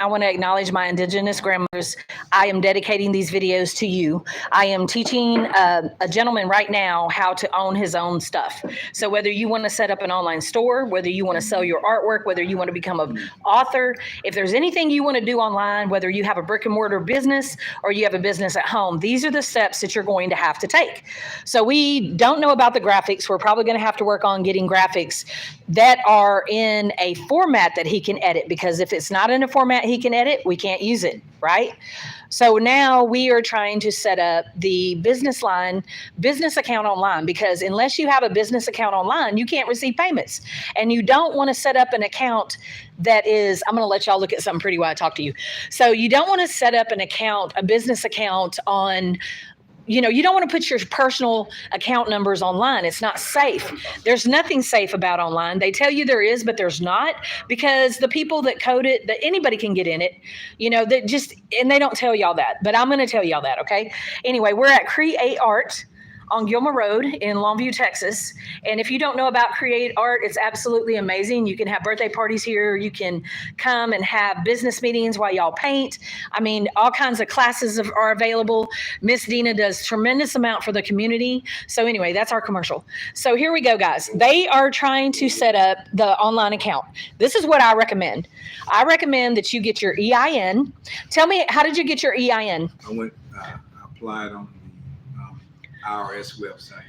I want to acknowledge my indigenous grandmothers. I am dedicating these videos to you. I am teaching a gentleman right now how to own his own stuff. So whether you want to set up an online store, whether you want to sell your artwork, whether you want to become an author, if there's anything you want to do online, whether you have a brick and mortar business or you have a business at home, these are the steps that you're going to have to take. So we don't know about the graphics. We're probably going to have to work on getting graphics that are in a format that he can edit, because if it's not in a format he can edit, we can't use it, right? So now we are trying to set up the business account online, because unless you have a business account online, you can't receive payments. And you don't want to set up an account that is, I'm going to let y'all look at something pretty while I talk to you. So you don't want to set up an account, a business account on, you don't want to put your personal account numbers online. It's not safe. There's nothing safe about online. They tell you there is, but there's not, because the people that code it, that anybody can get in it, that just, and they don't tell y'all that, but I'm going to tell y'all that. Okay. Anyway, we're at Create Art on Gilmer Road in Longview, Texas. And if you don't know about Create Art, it's absolutely amazing. You can have birthday parties here. You can come and have business meetings while y'all paint. I mean, all kinds of classes are available. Miss Dina does tremendous amount for the community. So anyway, that's our commercial. So here we go, guys. They are trying to set up the online account. This is what I recommend. I recommend that you get your EIN. Tell me, how did you get your EIN? I applied on IRS website.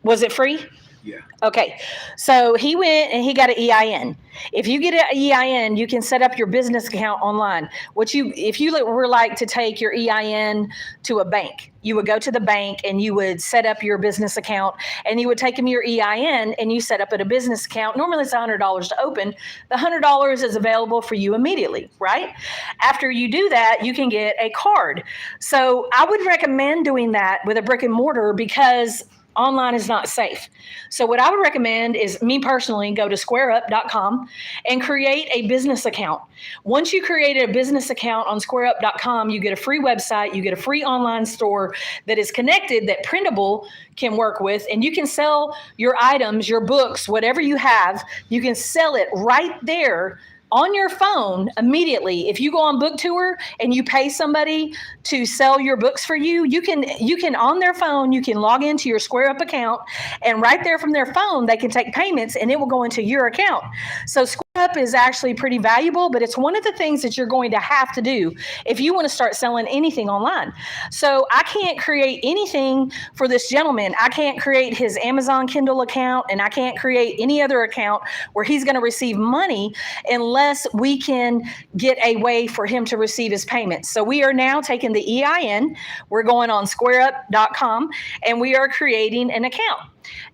Was it free? Yeah. Okay. So he went and he got an EIN. If you get an EIN, you can set up your business account online. If you were like to take your EIN to a bank, you would go to the bank and you would set up your business account, and you would take them your EIN and you set up at a business account. Normally it's $100 to open. The $100 is available for you immediately, right? After you do that, you can get a card. So I would recommend doing that with a brick and mortar, because online is not safe. So what I would recommend is, me personally, go to squareup.com and create a business account. Once you create a business account on squareup.com, you get a free website, you get a free online store that is connected, that Printable can work with, and you can sell your items, your books, whatever you have, you can sell it right there on your phone immediately. If you go on book tour and you pay somebody to sell your books for you, you can on their phone, you can log into your Square Up account, and right there from their phone, they can take payments and it will go into your account. So Square Up is actually pretty valuable, but it's one of the things that you're going to have to do if you want to start selling anything online. So I can't create anything for this gentleman. I can't create his Amazon Kindle account, and I can't create any other account where he's going to receive money unless we can get a way for him to receive his payments. So we are now taking the EIN, we're going on squareup.com, and we are creating an account.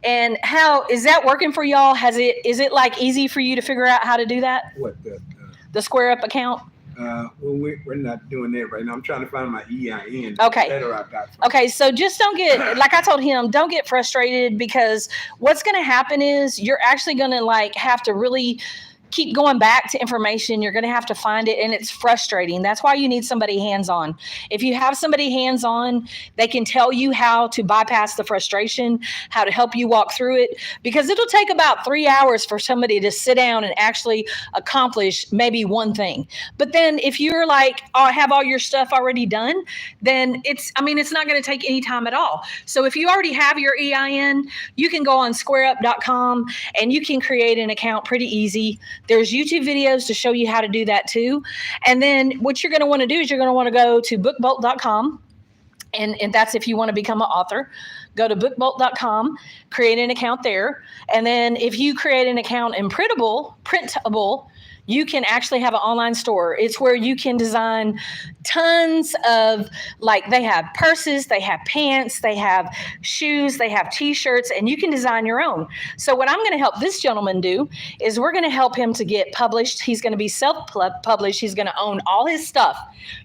And how is that working for y'all? Is it like easy for you to figure out how to do that? What, the Square Up account? Well, we're not doing that right now. I'm trying to find my EIN. Okay. The letter I got Okay, so just don't get, like I told him, don't get frustrated, because what's going to happen is you're actually going to have to really keep going back to information. You're going to have to find it, and it's frustrating. That's why you need somebody hands-on. If you have somebody hands-on, they can tell you how to bypass the frustration, how to help you walk through it, because it'll take about 3 hours for somebody to sit down and actually accomplish maybe one thing. But then if you're have all your stuff already done, then it's not going to take any time at all. So if you already have your EIN, you can go on squareup.com and you can create an account pretty easy. There's YouTube videos to show you how to do that too. And then what you're going to want to do is you're going to want to go to bookbolt.com. And that's if you want to become an author. Go to bookbolt.com, create an account there. And then if you create an account in Printable, you can actually have an online store. It's where you can design tons of, they have purses, they have pants, they have shoes, they have t-shirts, and you can design your own. So what I'm going to help this gentleman do is we're going to help him to get published. He's going to be self-published. He's going to own all his stuff.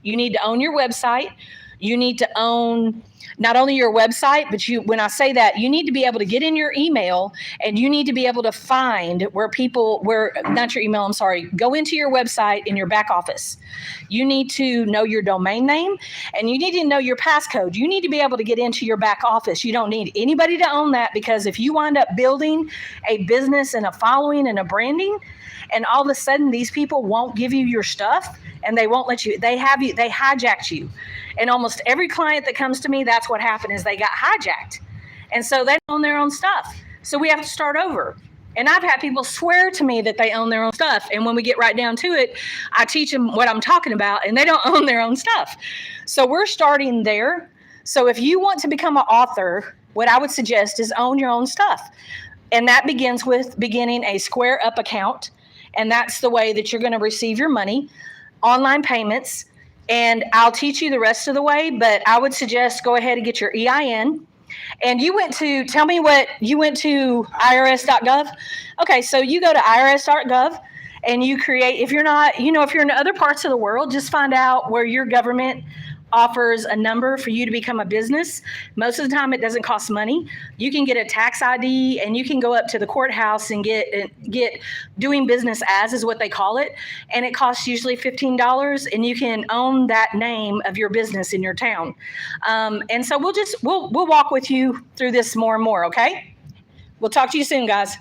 You need to own your website. You need to own not only your website, but when I say that, you need to be able to get in your email, and you need to be able to find not your email, I'm sorry, go into your website in your back office. You need to know your domain name, and you need to know your passcode. You need to be able to get into your back office. You don't need anybody to own that, because if you wind up building a business and a following and a branding, and all of a sudden these people won't give you your stuff, and they won't let you. They hijacked you. And almost every client that comes to me, that's what happened, is they got hijacked. And so they own their own stuff. So we have to start over. And I've had people swear to me that they own their own stuff. And when we get right down to it, I teach them what I'm talking about, and they don't own their own stuff. So we're starting there. So if you want to become an author, what I would suggest is own your own stuff. And that begins with beginning a Square Up account. And that's the way that you're going to receive your money, online payments. And I'll teach you the rest of the way, but I would suggest go ahead and get your EIN. And you went to, tell me what, you went to irs.gov? Okay, so you go to irs.gov and you create, if you're not, if you're in other parts of the world, just find out where your government offers a number for you to become a business. Most of the time it doesn't cost money. You can get a tax ID and you can go up to the courthouse and get doing business as is what they call it. And it costs usually $15, and you can own that name of your business in your town. And so we'll walk with you through this more and more, okay? We'll talk to you soon, guys.